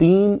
3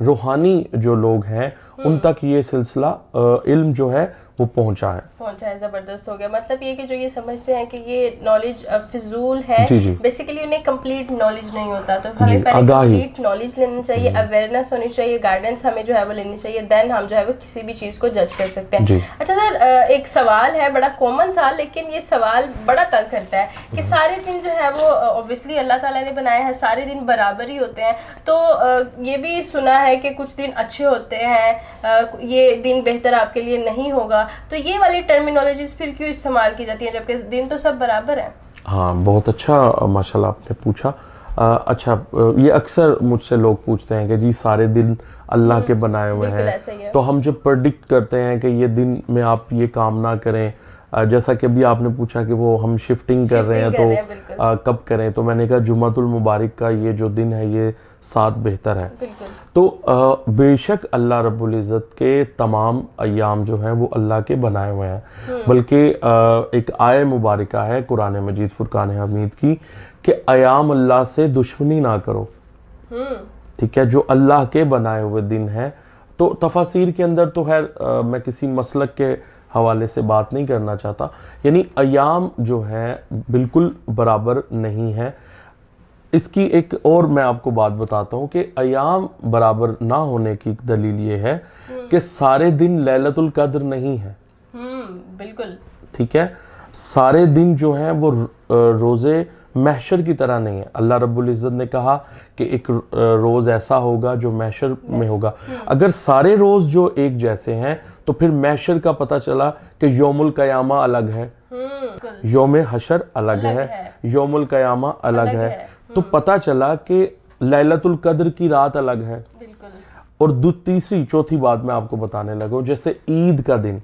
روحانی جو لوگ ہیں ان تک یہ سلسلہ علم جو ہے وہ پہنچا ہے. زبردست ہو گیا. مطلب یہ کہ جو یہ سمجھتے ہیں کہ یہ نالج فضول ہے, بیسیکلی انہیں کمپلیٹ نالج نہیں ہوتا, تو ہمیں پہلے کمپلیٹ نالج لینی چاہیے, اویئرنیس ہونی چاہیے, گائیڈنس ہمیں جو ہے وہ لینی چاہیے, دین ہم جو ہے وہ کسی بھی چیز کو جج کر سکتے ہیں. اچھا سر, ایک سوال ہے بڑا کامن سا, لیکن یہ سوال بڑا تنگ کرتا ہے کہ سارے دن جو ہے وہ اوبویسلی اللہ تعالیٰ نے بنایا ہے, سارے دن برابر ہی ہوتے ہیں, تو یہ بھی سنا ہے کہ کچھ دن اچھے ہوتے ہیں, یہ دن بہتر آپ کے لیے نہیں ہوگا, تو یہ والی ٹرمینالوجیز پھر کیوں استعمال کی جاتی ہیں جبکہ دن تو سب برابر ہیں؟ ہاں, بہت اچھا ماشاءاللہ آپ نے پوچھا. اچھا, یہ اکثر مجھ سے لوگ پوچھتے ہیں کہ جی سارے دن اللہ کے بنائے ہوئے ہیں, تو ہم جب پرڈکٹ کرتے ہیں کہ یہ دن میں آپ یہ کام نہ کریں, جیسا کہ ابھی آپ نے پوچھا کہ وہ ہم شفٹنگ کر رہے ہیں تو کب کریں, تو میں نے کہا جمعۃ المبارک کا یہ جو دن ہے یہ 7 بہتر ہے. تو بے شک اللہ رب العزت کے تمام ایام جو ہیں وہ اللہ کے بنائے ہوئے ہیں, بلکہ ایک آیہ مبارکہ ہے قرآن مجید فرقان حمید کی کہ ایام اللہ سے دشمنی نہ کرو. ٹھیک ہے, جو اللہ کے بنائے ہوئے دن ہیں. تو تفاسیر کے اندر تو خیر میں کسی مسلک کے حوالے سے بات نہیں کرنا چاہتا, یعنی ایام جو ہیں بالکل برابر نہیں ہیں. اس کی ایک اور میں آپ کو بات بتاتا ہوں کہ ایام برابر نہ ہونے کی دلیل یہ ہے کہ سارے دن لیلۃ القدر نہیں ہے. بالکل ٹھیک ہے, سارے دن جو ہیں وہ روزے محشر کی طرح نہیں ہے. اللہ رب العزت نے کہا کہ ایک روز ایسا ہوگا جو محشر میں ہوگا. اگر سارے روز جو ایک جیسے ہیں تو پھر محشر کا پتہ چلا کہ یوم القیامہ الگ ہے, یوم حشر الگ ہے, یوم القیامہ الگ ہے. تو پتہ چلا کہ لیلۃ القدر کی رات الگ ہے. اور تیسری چوتھی بات میں آپ کو بتانے لگا, جیسے عید کا دن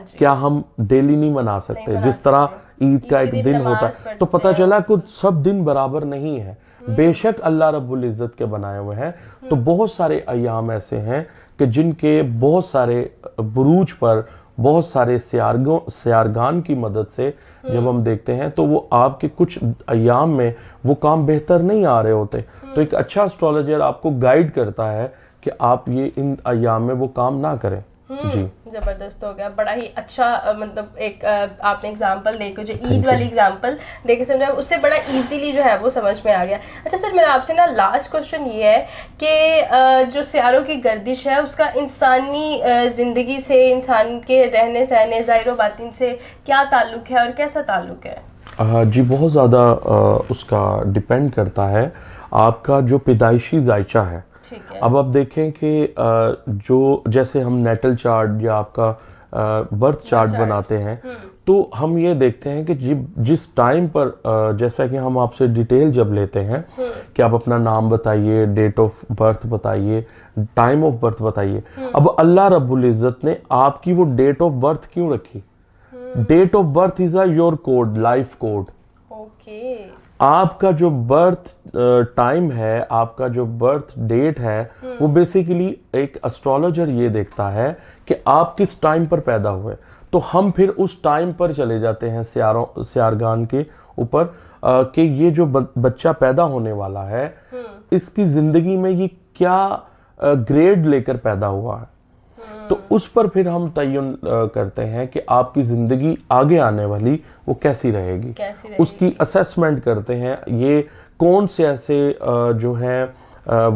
کیا ہم ڈیلی نہیں منا سکتے, جس طرح عید کا ایک دن ہوتا ہے, تو پتہ چلا کہ سب دن برابر نہیں ہے. بے شک اللہ رب العزت کے بنائے ہوئے ہیں, تو بہت سارے ایام ایسے ہیں کہ جن کے بہت سارے بروج پر بہت سارے سیارگان کی مدد سے جب ہم دیکھتے ہیں تو وہ آپ کے کچھ ایام میں وہ کام بہتر نہیں آ رہے ہوتے. تو ایک اچھا اسٹرالوجر آپ کو گائیڈ کرتا ہے کہ آپ یہ ان ایام میں وہ کام نہ کریں. جی زبردست ہو گیا, بڑا ہی اچھا, مطلب ایک آپ نے اگزامپل دے کے جو عید والی اگزامپل دے کے سمجھا, اس سے بڑا ایزیلی جو ہے وہ سمجھ میں آ گیا. اچھا سر, میرا آپ سے نا لاسٹ کوشچن یہ ہے کہ جو سیاروں کی گردش ہے اس کا انسانی زندگی سے, انسان کے رہنے سہنے ظاہر و باطن سے کیا تعلق ہے اور کیسا تعلق ہے؟ جی بہت زیادہ اس کا ڈیپینڈ کرتا ہے آپ کا جو پیدائشی ذائچہ ہے. اب آپ دیکھیں کہ جو جیسے ہم نیٹل چارٹ یا آپ کا برتھ چارٹ بناتے ہیں, تو ہم یہ دیکھتے ہیں کہ جس ٹائم پر, جیسا کہ ہم آپ سے ڈیٹیل جب لیتے ہیں کہ آپ اپنا نام بتائیے, ڈیٹ آف برتھ بتائیے, ٹائم آف برتھ بتائیے. اب اللہ رب العزت نے آپ کی وہ ڈیٹ آف برتھ کیوں رکھی؟ Date of birth is your code, life code. آپ کا جو برتھ ٹائم ہے, آپ کا جو برتھ ڈیٹ ہے, وہ بیسیکلی ایک اسٹرالوجر یہ دیکھتا ہے کہ آپ کس ٹائم پر پیدا ہوئے. تو ہم پھر اس ٹائم پر چلے جاتے ہیں سیارگان کے اوپر کہ یہ جو بچہ پیدا ہونے والا ہے اس کی زندگی میں یہ کیا گریڈ لے کر پیدا ہوا ہے. تو اس پر پھر ہم تعین کرتے ہیں کہ آپ کی زندگی آگے آنے والی وہ کیسی رہے گی, اس کی اسیسمنٹ کرتے ہیں. یہ کون سے ایسے جو ہیں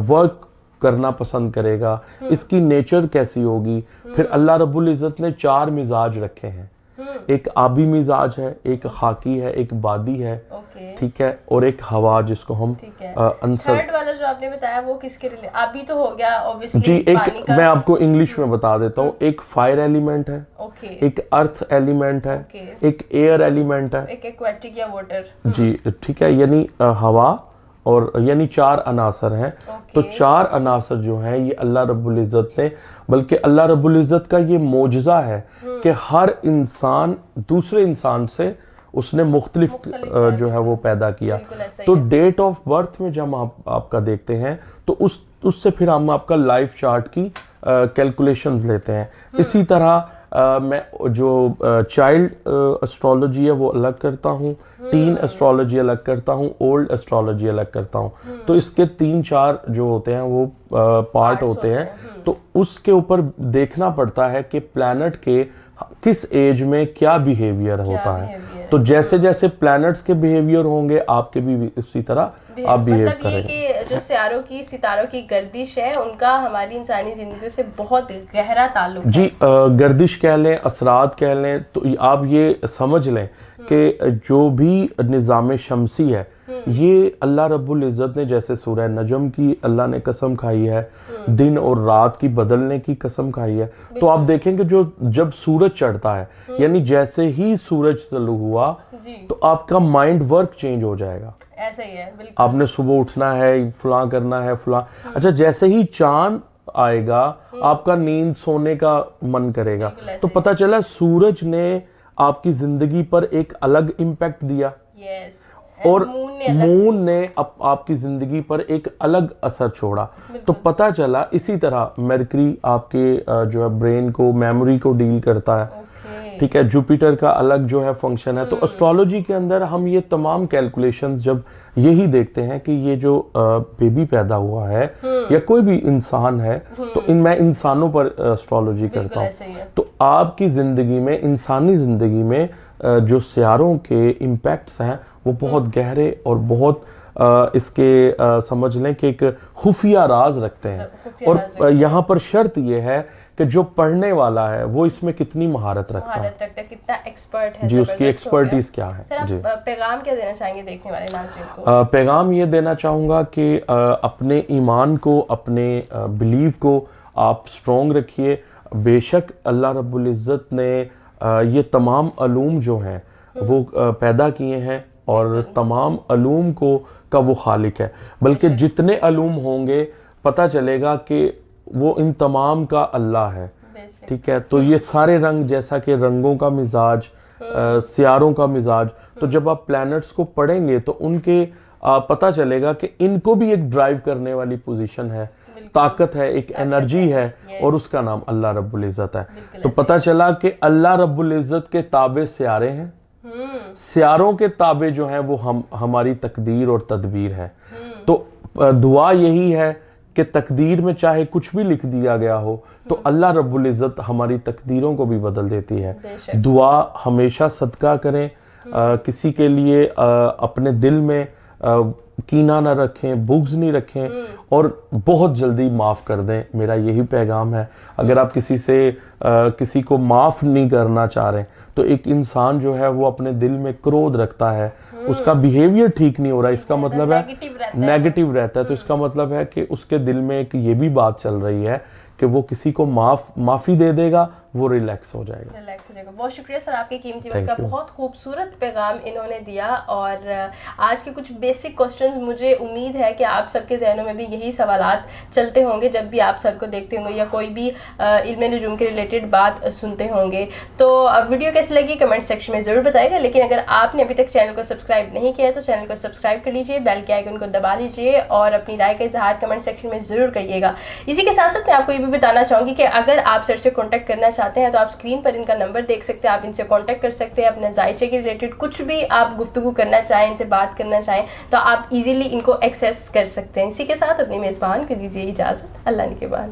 ورک کرنا پسند کرے گا, اس کی نیچر کیسی ہوگی. پھر اللہ رب العزت نے 4 مزاج رکھے ہیں, ایک آبی مزاج ہے, ایک خاکی ہے, ایک بادی ہے, ٹھیک ہے, اور ایک ہوا جس کو ہم انصر. تھرڈ والا جو آپ نے بتایا وہ کس کے لیے؟ آبی تو ہو گیا obviously. جی ایک میں آپ کو انگلش میں بتا دیتا ہوں, ایک فائر ایلیمنٹ ہے, ایک ارتھ ایلیمنٹ ہے, ایک ایئر ایلیمنٹ ہے, ایک ایکویٹک یا واٹر. جی ٹھیک ہے, یعنی ہوا, اور یعنی 4 عناصر ہیں. تو 4 عناصر جو ہیں یہ اللہ رب العزت نے, بلکہ اللہ رب العزت کا یہ معجزہ ہے کہ ہر انسان دوسرے انسان سے اس نے مختلف جو ہے وہ پیدا کیا. تو ڈیٹ آف برتھ میں جب آپ کا دیکھتے ہیں تو اس سے پھر ہم آپ کا لائف چارٹ کی کیلکولیشنز لیتے ہیں. اسی طرح میں جو چائلڈ اسٹرالوجی ہے وہ الگ کرتا ہوں, ٹین اسٹرالوجی الگ کرتا ہوں, اولڈ اسٹرالوجی الگ کرتا ہوں. تو اس کے 3-4 جو ہوتے ہیں وہ پارٹ ہوتے ہیں. تو اس کے اوپر دیکھنا پڑتا ہے کہ پلانٹ کے کس ایج میں کیا بیہیویئر ہوتا ہے. تو جیسے جیسے پلانٹس کے بیہیویئر ہوں گے آپ کے بھی اسی طرح آپ بیہیو کریں گے. مطلب یہ کہ جو سیاروں کی ستاروں کی گردش ہے ان کا ہماری انسانی زندگی سے بہت گہرا تعلق ہے. جی, گردش کہہ لیں, اثرات کہہ لیں, تو آپ یہ سمجھ لیں کہ جو بھی نظام شمسی ہے یہ اللہ رب العزت نے, جیسے سورہ نجم کی اللہ نے قسم کھائی ہے, دن اور رات کی بدلنے کی قسم کھائی ہے. تو آپ دیکھیں کہ جب سورج چڑھتا ہے, یعنی جیسے ہی سورج طلوع ہوا تو آپ کا مائنڈ ورک چینج ہو جائے گا. ایسا ہی ہے بالکل. آپ نے صبح اٹھنا ہے, فلاں کرنا ہے, فلاں. اچھا, جیسے ہی چاند آئے گا آپ کا نیند سونے کا من کرے گا. تو پتہ چلا سورج نے آپ کی زندگی پر ایک الگ امپیکٹ دیا, اور مون نے آپ کی زندگی پر ایک الگ اثر چھوڑا. تو پتہ چلا اسی طرح مرکری آپ کے جو ہے برین کو, میموری کو ڈیل کرتا ہے. ٹھیک ہے, جوپیٹر کا الگ جو ہے فنکشن ہے. تو اسٹرالوجی کے اندر ہم یہ تمام کیلکولیشنز جب یہی دیکھتے ہیں کہ یہ جو بیبی پیدا ہوا ہے یا کوئی بھی انسان ہے, تو میں انسانوں پر اسٹرالوجی کرتا ہوں. تو آپ کی زندگی میں, انسانی زندگی میں جو سیاروں کے امپیکٹس ہیں وہ بہت گہرے اور بہت اس کے سمجھ لیں کہ ایک خفیہ راز رکھتے ہیں. اور یہاں پر شرط یہ ہے کہ جو پڑھنے والا ہے وہ اس میں کتنی مہارت رکھتا ہے, کتنا ایکسپرٹ ہے, جی, اس کی ایکسپرٹیز کیا ہے. سر آپ پیغام کیا دینا چاہیں گے دیکھنے والے ناظرین کو؟ پیغام یہ دینا چاہوں گا کہ اپنے ایمان کو, اپنے بلیف کو آپ سٹرونگ رکھیے. بے شک اللہ رب العزت نے یہ تمام علوم جو ہیں وہ پیدا کیے ہیں, اور تمام علوم کا وہ خالق ہے. بلکہ جتنے علوم ہوں گے پتہ چلے گا کہ وہ ان تمام کا اللہ ہے. ٹھیک ہے, تو یہ سارے رنگ, جیسا کہ رنگوں کا مزاج, سیاروں کا مزاج, تو جب آپ پلانٹس کو پڑھیں گے تو ان کے پتہ چلے گا کہ ان کو بھی ایک ڈرائیو کرنے والی پوزیشن ہے, طاقت ہے, ایک انرجی ہے, اور اس کا نام اللہ رب العزت ہے. تو پتہ چلا کہ اللہ رب العزت کے تابع سیارے ہیں, سیاروں کے تابع جو ہیں وہ ہماری تقدیر اور تدبیر ہے. تو دعا یہی ہے کہ تقدیر میں چاہے کچھ بھی لکھ دیا گیا ہو تو اللہ رب العزت ہماری تقدیروں کو بھی بدل دیتی ہے. دعا ہمیشہ صدقہ کریں, کسی کے لیے اپنے دل میں کینہ نہ رکھیں, بغض نہیں رکھیں, اور بہت جلدی معاف کر دیں. میرا یہی پیغام ہے. اگر آپ کسی کو معاف نہیں کرنا چاہ رہے تو ایک انسان جو ہے وہ اپنے دل میں کرودھ رکھتا ہے, اس کا بیہیویئر ٹھیک نہیں ہو رہا, اس کا مطلب ہے نیگیٹو رہتا ہے, تو اس کا مطلب ہے کہ اس کے دل میں ایک یہ بھی بات چل رہی ہے کہ وہ کسی کو معافی دے دے گا, وہ ریلیکس ہو جائے گا. بہت شکریہ سر آپ کی قیمتی وقت کا. بہت خوبصورت پیغام انہوں نے دیا, اور آج کے کچھ بیسک کوسچنز مجھے امید ہے کہ آپ سب کے ذہنوں میں بھی یہی سوالات چلتے ہوں گے جب بھی آپ سر کو دیکھتے ہوں گے یا کوئی بھی علم نجوم کے ریلیٹڈ بات سنتے ہوں گے. تو ویڈیو کیسی لگی کمنٹ سیکشن میں ضرور بتائے گا. لیکن اگر آپ نے ابھی تک چینل کو سبسکرائب نہیں کیا ہے تو چینل کو سبسکرائب کر لیجیے, بیل کے آئیکن کو دبا لیجیے, اور اپنی رائے کا اظہار کمنٹ سیکشن میں ضرور کریے گا. اسی کے ساتھ ساتھ میں آپ کو یہ بھی بتانا چاہوں گی کہ اگر آپ سر سے کانٹیکٹ کرنا چاہتے ہیں تو آپ اسکرین پر ان کا نمبر دیکھ سکتے ہیں, آپ ان سے کانٹیکٹ کر سکتے ہیں. اپنے ذائچے کے ریلیٹڈ کچھ بھی آپ گفتگو کرنا چاہیں, ان سے بات کرنا چاہیں تو آپ ایزیلی ان کو ایکسیس کر سکتے ہیں. اسی کے ساتھ اپنی میزبان کو دیجیے اجازت. اللہ نگہبان.